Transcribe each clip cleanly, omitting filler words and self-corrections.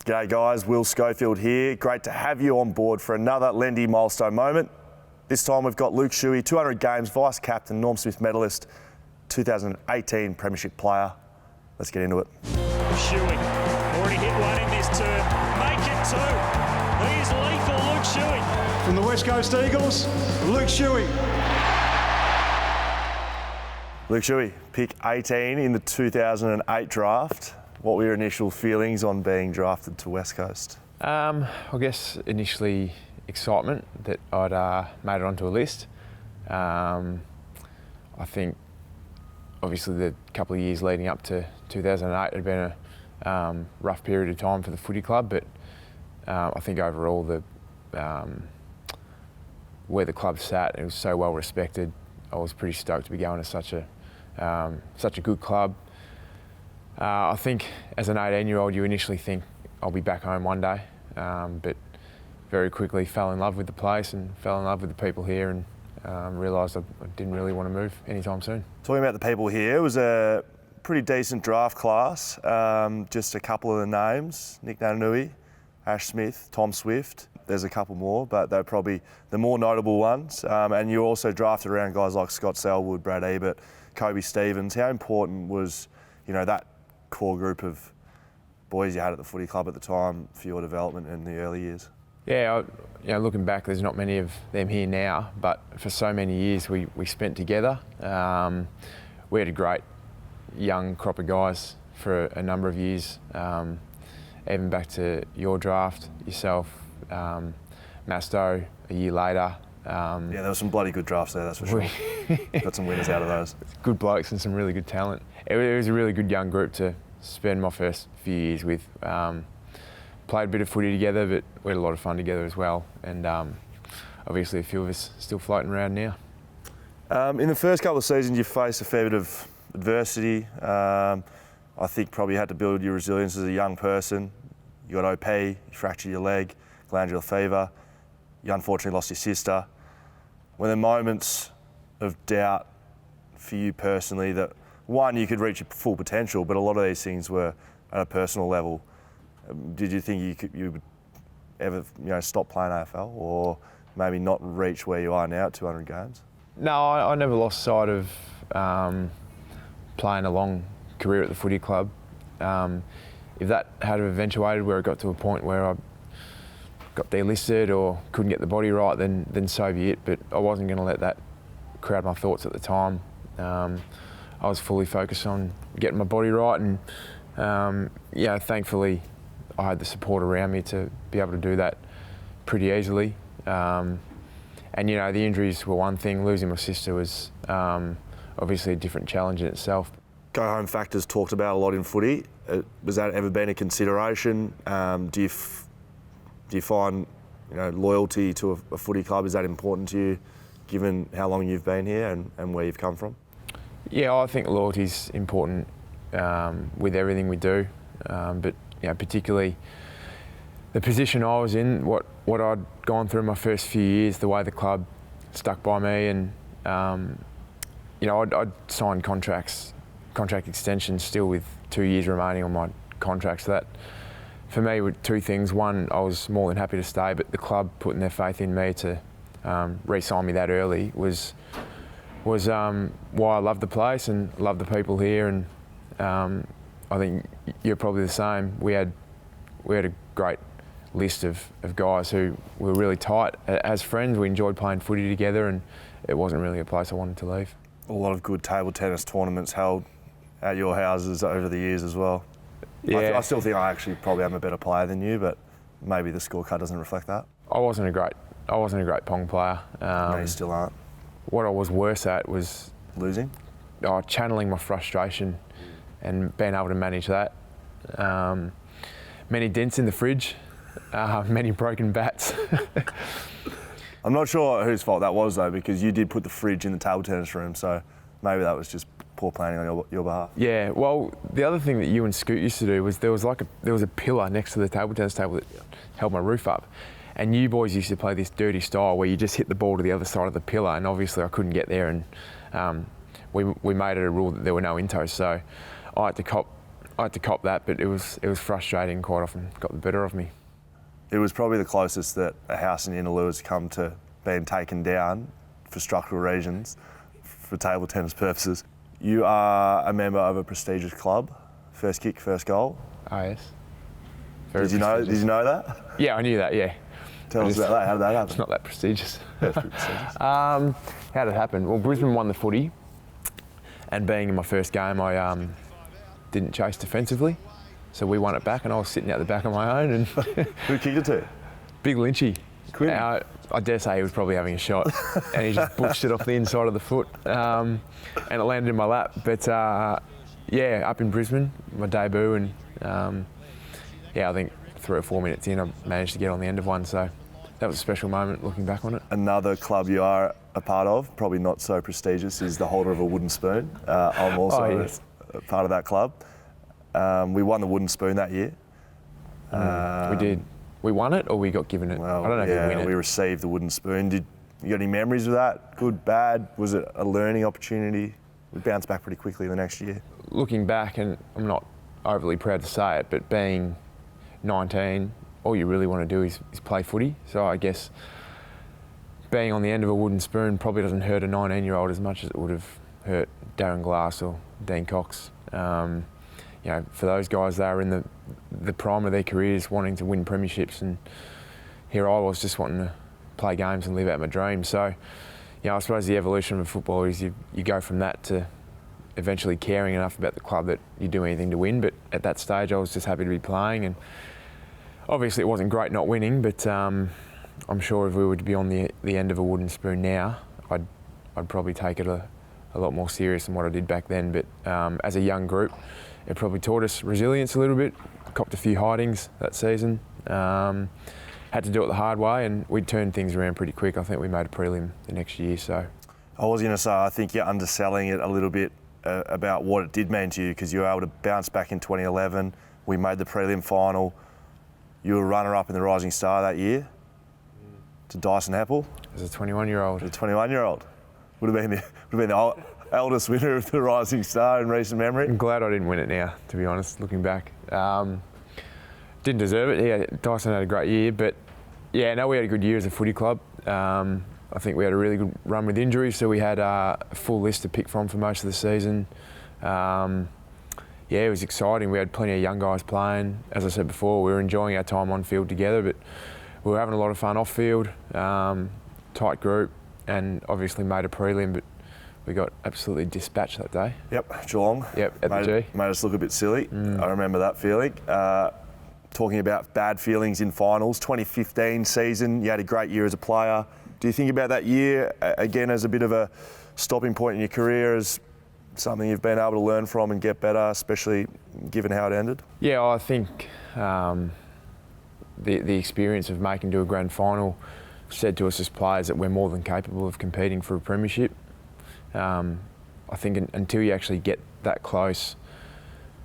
G'day guys, Will Schofield here. Great to have you on board for another Lendi Milestone Moment. This time we've got Luke Shuey, 200 games, vice-captain, Norm Smith medalist, 2018 premiership player. Let's get into it. Shuey, already hit one in this term. Make it two. He is lethal, Luke Shuey. From the West Coast Eagles, Luke Shuey. Luke Shuey, pick 18 in the 2008 draft. What were your initial feelings on being drafted to West Coast? I guess initially excitement that I'd made it onto a list. I think obviously the couple of years leading up to 2008 had been a rough period of time for the footy club, but I think overall where the club sat, it was so well respected. I was pretty stoked to be going to such a good club. I think as an 18-year-old, you initially think I'll be back home one day, but very quickly fell in love with the place and fell in love with the people here, and realised I didn't really want to move anytime soon. Talking about the people here, it was a pretty decent draft class. Just a couple of the names: Nick Nananui, Ash Smith, Tom Swift. There's a couple more, but they're probably the more notable ones. And you also drafted around guys like Scott Selwood, Brad Ebert, Kobe Stevens. How important was, that core group of boys you had at the footy club at the time for your development in the early years? Yeah, looking back, there's not many of them here now, but for so many years we spent together. We had a great young crop of guys for a number of years, even back to your draft, yourself, Masto a year later. Yeah, there were some bloody good drafts there, that's for sure. Got some winners out of those. Good blokes and some really good talent. It was a really good young group to spend my first few years with. Played a bit of footy together, but we had a lot of fun together as well. And obviously a few of us still floating around now. In the first couple of seasons, you faced a fair bit of adversity. I think probably had to build your resilience as a young person. You got OP, you fractured your leg, glandular fever. You unfortunately lost your sister. Were there moments of doubt for you personally that, one, you could reach your full potential, but a lot of these things were at a personal level? Did you think you would ever stop playing AFL, or maybe not reach where you are now at 200 games? No, I never lost sight of playing a long career at the footy club. If that had eventuated where it got to a point where I got delisted or couldn't get the body right, then so be it. But I wasn't going to let that crowd my thoughts at the time. I was fully focused on getting my body right, and thankfully I had the support around me to be able to do that pretty easily. And the injuries were one thing. Losing my sister was obviously a different challenge in itself. Go home factors talked about a lot in footy. Has that ever been a consideration? Do you find loyalty to a footy club, is that important to you, given how long you've been here and where you've come from? Yeah, I think loyalty's important with everything we do, but particularly the position I was in, what I'd gone through my first few years, the way the club stuck by me, and I'd signed contract extensions still with 2 years remaining on my contract. So that, for me, were two things. One, I was more than happy to stay, but the club putting their faith in me to re-sign me that early was why I love the place and love the people here. And I think you're probably the same. We had a great list of guys who were really tight. As friends, we enjoyed playing footy together, and it wasn't really a place I wanted to leave. A lot of good table tennis tournaments held at your houses over the years as well. Yeah. I still think I actually probably am a better player than you, but maybe the scorecard doesn't reflect that. I wasn't a great pong player. No, you still aren't. What I was worse at was losing. Channeling my frustration and being able to manage that. Many dents in the fridge, many broken bats. I'm not sure whose fault that was though, because you did put the fridge in the table tennis room, so maybe that was just poor planning on your behalf. Yeah, well, the other thing that you and Scoot used to do was there was a pillar next to the table tennis table that held my roof up, and you boys used to play this dirty style where you just hit the ball to the other side of the pillar, and obviously I couldn't get there, and we made it a rule that there were no intos, so I had to cop I had to cop that, but it was frustrating. Quite often got the better of me. It was probably the closest that a house in Innaloo has come to being taken down for structural reasons, for table tennis purposes. You are a member of a prestigious club. First kick, first goal. Oh yes. Did you know that? Yeah, I knew that. Yeah. Tell us about that. How did that happen? It's not that prestigious. That's pretty prestigious. How did it happen? Well, Brisbane won the footy, and being in my first game, I didn't chase defensively, so we won it back, and I was sitting out the back on my own. And Who kicked it to? Big Lynchy. Quinn. I dare say he was probably having a shot, and he just butched it off the inside of the foot, and it landed in my lap. But yeah, up in Brisbane, my debut, and yeah, I think 3 or 4 minutes in, I managed to get on the end of one. So that was a special moment looking back on it. Another club you are a part of, probably not so prestigious, is the holder of a wooden spoon. I'm also a part of that club. We won the wooden spoon that year. We did. We won it, or we got given it? Well, I don't know if we win it. We received the wooden spoon. Did you got any memories of that? Good, bad? Was it a learning opportunity? We bounced back pretty quickly the next year. Looking back, and I'm not overly proud to say it, but being 19, all you really want to do is play footy. So I guess being on the end of a wooden spoon probably doesn't hurt a 19-year-old as much as it would have hurt Darren Glass or Dean Cox. You know, for those guys, they were in the prime of their careers, wanting to win premierships, and here I was just wanting to play games and live out my dreams. So, you know, I suppose the evolution of a footballer is you go from that to eventually caring enough about the club that you do anything to win. But at that stage, I was just happy to be playing, and obviously it wasn't great not winning, but I'm sure if we were to be on the end of a wooden spoon now, I'd probably take it a lot more serious than what I did back then. But as a young group, it probably taught us resilience a little bit. Copped a few hidings that season. Had to do it the hard way, and we turned things around pretty quick. I think we made a prelim the next year. So I was going to say, I think you're underselling it a little bit about what it did mean to you, because you were able to bounce back in 2011. We made the prelim final. You were runner-up in the Rising Star that year to Dyson Heppel. As a 21-year-old. As a 21-year-old. Would have been the eldest winner of the Rising Star in recent memory. I'm glad I didn't win it now, to be honest, looking back. Didn't deserve it. Yeah, Dyson had a great year, but yeah, no, we had a good year as a footy club. I think we had a really good run with injuries, so we had a full list to pick from for most of the season. Yeah, it was exciting. We had plenty of young guys playing. As I said before, we were enjoying our time on field together, but we were having a lot of fun off field. Tight group, and obviously made a prelim, but we got absolutely dispatched that day. Yep, Geelong. Yep, at the G. Made us look a bit silly. I remember that feeling. Talking about bad feelings in finals, 2015 season, you had a great year as a player. Do you think about that year, again, as a bit of a stopping point in your career, as something you've been able to learn from and get better, especially given how it ended? Yeah, I think the experience of making to a grand final said to us as players that we're more than capable of competing for a premiership. I think until you actually get that close,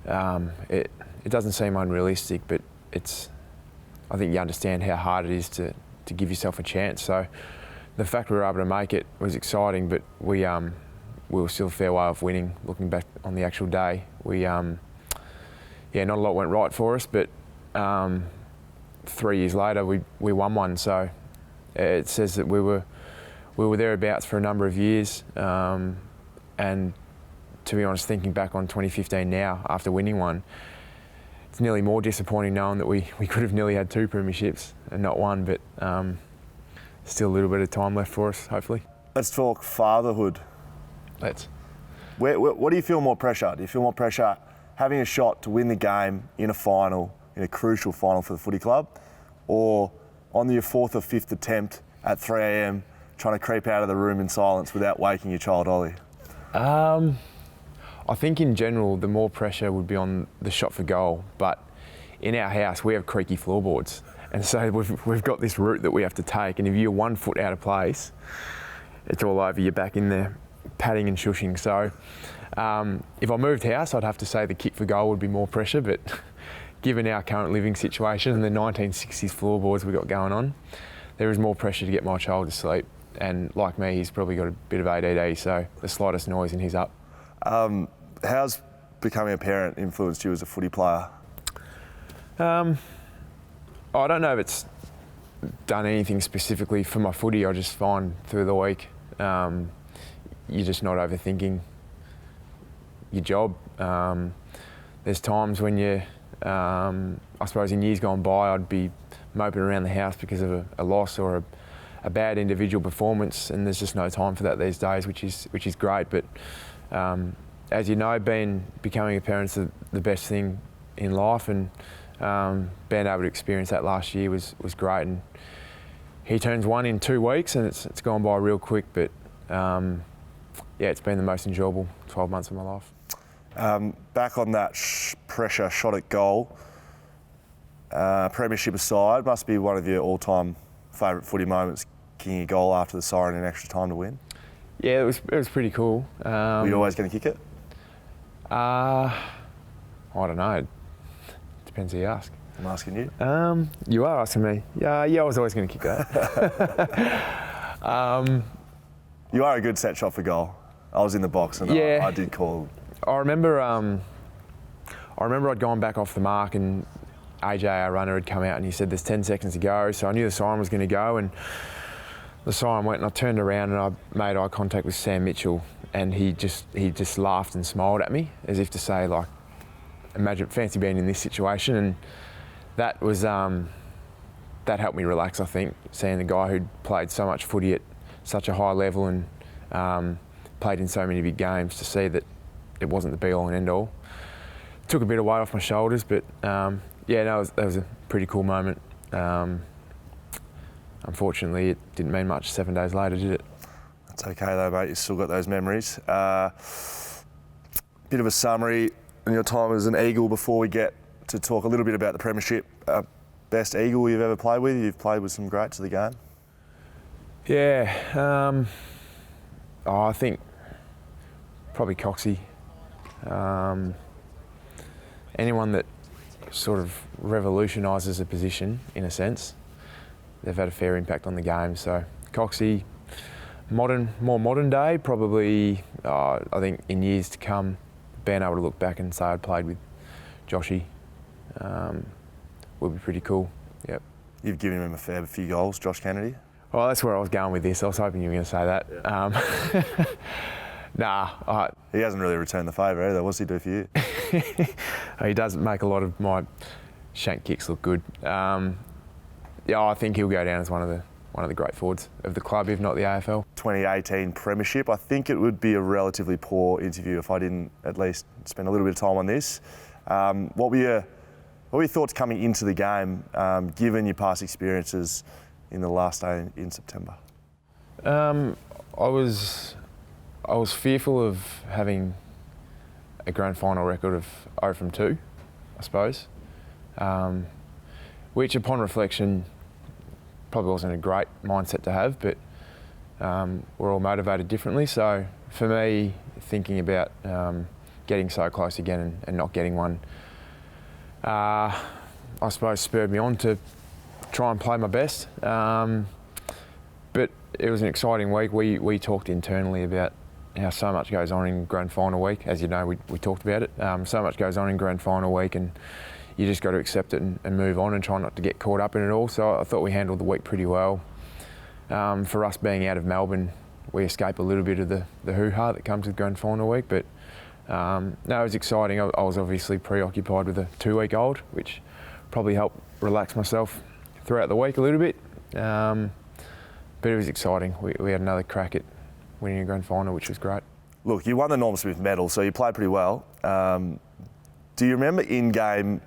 it doesn't seem unrealistic, but I think you understand how hard it is to give yourself a chance. So the fact we were able to make it was exciting, but we were still a fair way off winning. Looking back on the actual day, not a lot went right for us, but 3 years later we won one. So it says that we were thereabouts for a number of years, and to be honest, thinking back on 2015 now, after winning one, it's nearly more disappointing knowing that we could have nearly had 2 premierships and not one, but still a little bit of time left for us, hopefully. Let's talk fatherhood. Let's. What do you feel more pressure? Do you feel more pressure having a shot to win the game in a final, in a crucial final for the footy club, or on your 4th or 5th attempt at 3 a.m. trying to creep out of the room in silence without waking your child Ollie? I think in general the more pressure would be on the shot for goal, but in our house we have creaky floorboards, and so we've got this route that we have to take, and if you're 1 foot out of place, it's all over. You're back in there padding and shushing. So if I moved house, I'd have to say the kick for goal would be more pressure, but given our current living situation and the 1960s floorboards we've got going on, there is more pressure to get my child to sleep. And like me, he's probably got a bit of ADD, so the slightest noise and he's up. How's becoming a parent influenced you as a footy player? I don't know if it's done anything specifically for my footy. I just find through the week you're just not overthinking your job. There's times when you, I suppose in years gone by, I'd be moping around the house because of a loss or a bad individual performance, and there's just no time for that these days, which is great. But as you know, becoming a parent's the best thing in life, and being able to experience that last year was great. And he turns 1 in 2 weeks, and it's gone by real quick. But yeah, it's been the most enjoyable 12 months of my life. Back on that pressure shot at goal, premiership aside, must be one of your all-time favourite footy moments, kicking a goal after the siren in extra time to win. Yeah, it was pretty cool. Were you always going to kick it? I don't know. Depends who you ask. I'm asking you. You are asking me. Yeah, I was always going to kick that. You are a good set shot for goal. I was in the box and yeah. I did call. I remember I'd gone back off the mark, and AJ, our runner, had come out and he said there's 10 seconds to go, so I knew the siren was going to go, and the siren went, and I turned around and I made eye contact with Sam Mitchell, and he just laughed and smiled at me as if to say, like, imagine, fancy being in this situation. And that was that helped me relax, I think, seeing the guy who'd played so much footy at such a high level and played in so many big games, to see that it wasn't the be-all and end-all. Took a bit of weight off my shoulders, but yeah, no, that was a pretty cool moment. Unfortunately, it didn't mean much 7 days later, did it? That's okay though, mate. You've still got those memories. Bit of a summary in your time as an Eagle before we get to talk a little bit about the premiership. Best Eagle you've ever played with? You've played with some greats of the game. Yeah, I think probably Coxie. Anyone that sort of revolutionises a position, in a sense, they've had a fair impact on the game. So Coxie, more modern day, probably. I think in years to come, being able to look back and say I'd played with Joshy would be pretty cool. Yep. You've given him a fair few goals, Josh Kennedy. Well, that's where I was going with this. I was hoping you were going to say that. Yeah. Nah. He hasn't really returned the favour either. What's he do for you? He does make a lot of my shank kicks look good. Yeah, I think he'll go down as one of the great forwards of the club, if not the AFL. 2018 premiership. I think it would be a relatively poor interview if I didn't at least spend a little bit of time on this. What were your thoughts coming into the game, given your past experiences in the last day in September? I was fearful of having a grand final record of 0 from 2, I suppose, which upon reflection probably wasn't a great mindset to have, but we're all motivated differently. So for me, thinking about getting so close again and not getting one, I suppose spurred me on to try and play my best. But it was an exciting week. We talked internally about how so much goes on in grand final week. As you know, we talked about it. So much goes on in grand final week, and you just got to accept it and move on and try not to get caught up in it all. So I thought we handled the week pretty well. For us being out of Melbourne, we escape a little bit of the hoo-ha that comes with grand final week. But no, it was exciting. I was obviously preoccupied with a 2-week-old, which probably helped relax myself throughout the week a little bit. But it was exciting. We had another crack at winning a grand final, which was great. Look, you won the Norm Smith medal, so you played pretty well. Do you remember in-game...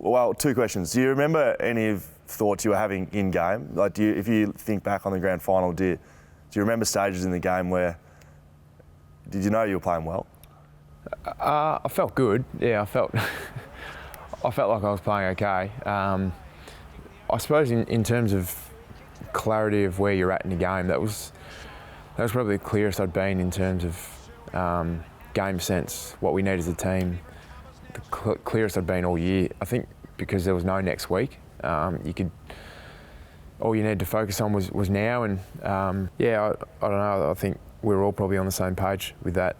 Well, 2 questions. Do you remember any thoughts you were having in-game? Like, if you think back on the grand final, do you remember stages in the game where... Did you know you were playing well? I felt good. Yeah, I felt like I was playing okay. I suppose in terms of clarity of where you're at in the game, that was probably the clearest I'd been in terms of game sense, what we need as a team. The clearest I'd been all year. I think because there was no next week, all you needed to focus on was now. And yeah, I don't know. I think we're all probably on the same page with that.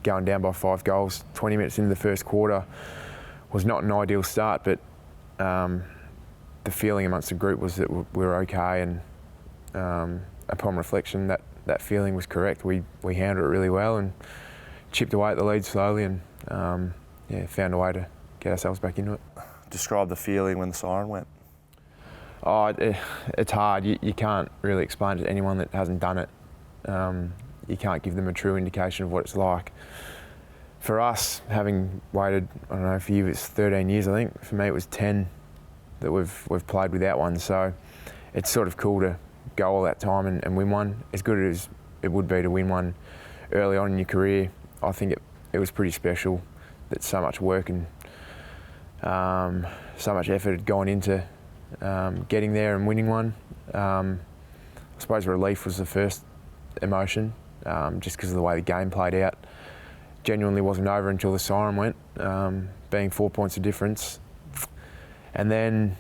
going down by 5 goals. 20 minutes into the first quarter was not an ideal start, but the feeling amongst the group was that we were okay, and upon reflection, that feeling was correct. We handled it really well and chipped away at the lead slowly, and found a way to get ourselves back into it. Describe the feeling when the siren went. Oh, it's hard. You can't really explain it to anyone that hasn't done it. You can't give them a true indication of what it's like. For us, having waited, I don't know, for you it's 13 years, I think. For me it was 10 that we've played without one. So it's sort of cool to go all that time and win one. As good as it would be to win one early on in your career, I think it was pretty special that so much work and so much effort had gone into getting there and winning one. I suppose relief was the first emotion, just because of the way the game played out. Genuinely wasn't over until the siren went, being 4 points of difference. And then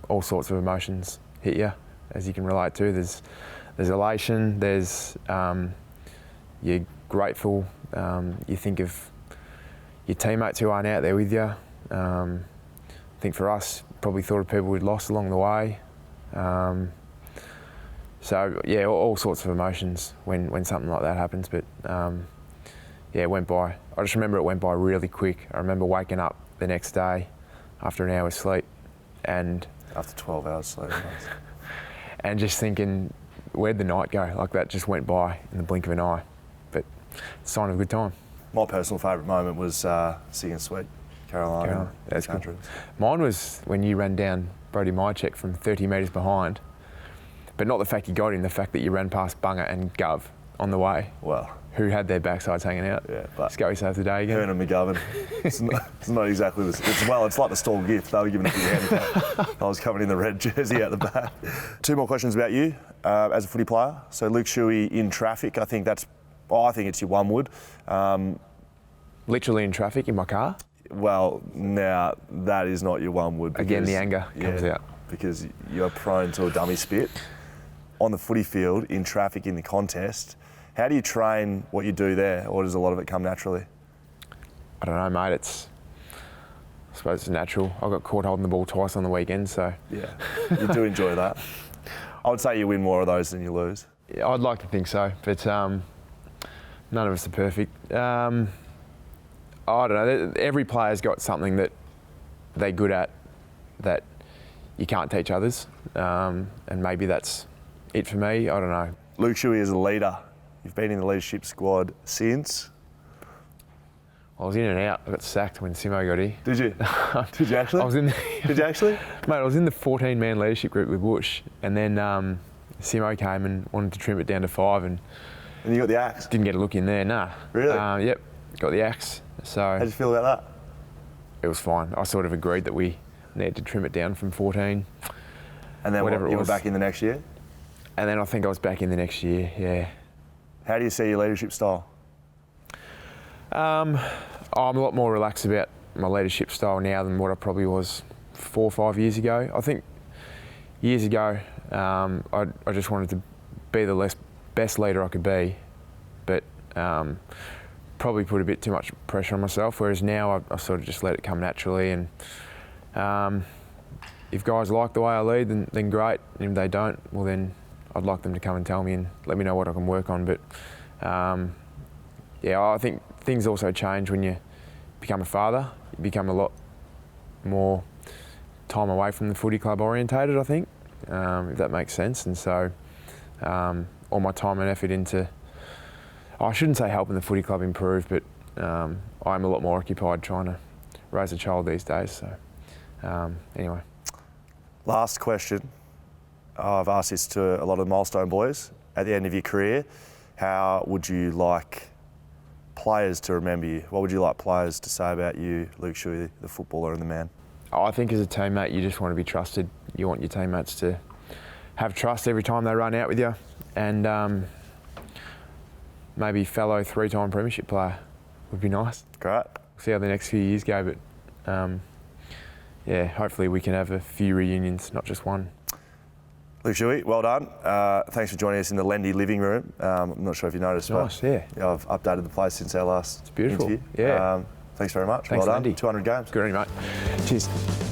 all sorts of emotions hit you, as you can relate to. There's elation, there's you're grateful, you think of your teammates who aren't out there with you. I think for us, probably thought of people we'd lost along the way. So yeah, all sorts of emotions when something like that happens, but it went by. I just remember it went by really quick. I remember waking up the next day after an hour's sleep, and After 12 hours sleep. and just thinking, where'd the night go? Like, that just went by in the blink of an eye, but it's a sign of a good time. My personal favourite moment was singing Sweet Carolina. That's cool. Mine was when you ran down Brody Mychek from 30 metres behind, but not the fact you got him, the fact that you ran past Bunga and Gov on the way, Well, who had their backsides hanging out. yeah, but Scully saved the day again. Hearn and McGovern, it's not exactly this. It's like the stall gift. They were giving it to the handicap. I was coming in the red jersey out the back. 2 more questions about you as a footy player. So Luke Shuey in traffic. I think it's your one wood. Literally in traffic in my car. Well, now that is not your one wood. Again, the anger comes out. Because you're prone to a dummy spit. On the footy field, in traffic, in the contest, how do you train what you do there, or does a lot of it come naturally? I don't know, mate. I suppose it's natural. I got caught holding the ball twice on the weekend, so. Yeah, you do enjoy that. I would say you win more of those than you lose. Yeah, I'd like to think so, but none of us are perfect. I don't know. Every player's got something that they're good at that you can't teach others, and maybe that's it for me. I don't know. Luke Shuey is a leader. You've been in the leadership squad since? I was in and out. I got sacked when Simo got here. Did you? Did you actually? I was in. Did you actually? Mate, I was in the 14-man leadership group with Whoosh, and then Simo came and wanted to trim it down to 5, and And you got the axe? didn't get a look in there. Nah. Really? Yep. Got the axe. So How did you feel about that? it was fine. I sort of agreed that we needed to trim it down from 14. And then Whatever it you were was. back in the next year? And then I think I was back in the next year, yeah. How do you see your leadership style? I'm a lot more relaxed about my leadership style now than what I probably was 4 or 5 years ago. I think years ago, I just wanted to be the best leader I could be, but probably put a bit too much pressure on myself, whereas now I sort of just let it come naturally. And if guys like the way I lead, then great. And if they don't, well then I'd like them to come and tell me and let me know what I can work on. But I think things also change when you become a father. You become a lot more time away from the footy club orientated, I think, if that makes sense. And so all my time and effort into, I shouldn't say helping the footy club improve, but I'm a lot more occupied trying to raise a child these days. So anyway. Last question. I've asked this to a lot of Milestone boys. At the end of your career, how would you like players to remember you? What would you like players to say about you, Luke Shuey, the footballer and the man? I think as a teammate, you just want to be trusted. You want your teammates to have trust every time they run out with you. And maybe fellow 3-time premiership player would be nice. Great. See how the next few years go, but hopefully we can have a few reunions, not just one. Luke Shuey, well done. Thanks for joining us in the Lendi living room. I'm not sure if you noticed, Nice, but yeah. I've updated the place since our last It's beautiful, interview. yeah. Thanks very much. Thanks, well done. Lendi. 200 games. Good on you, mate. Cheers.